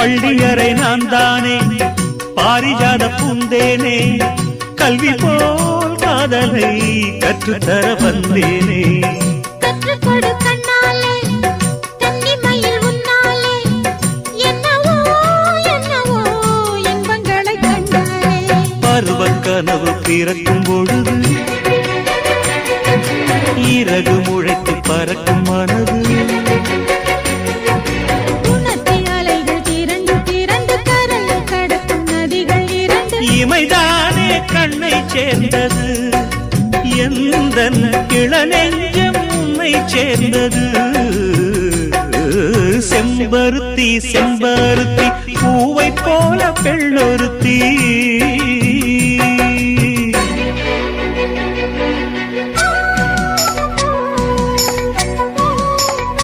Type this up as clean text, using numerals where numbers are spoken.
பள்ளியறை நான் தானே பாரிஜாத பூந்தேனே கல்வி போல் காதலை கற்றுத்தர வந்தேனே கற்றுக்கொடு கண்ணாலே கன்னிமயில் உன்னாலே என்னவோ என்னவோ இன்பங்களை கண்டாலே பருவ கனவு பிறக்கும் பொழுது இறகு முளைத்து பறக்கும் மனது இமைதானே கண்ணை சேர்ந்தது எந்தன் இளநெஞ்சம் உன்னை சேர்ந்தது செம்பருத்தி செம்பருத்தி பூவை போல பெண்ணொருத்தி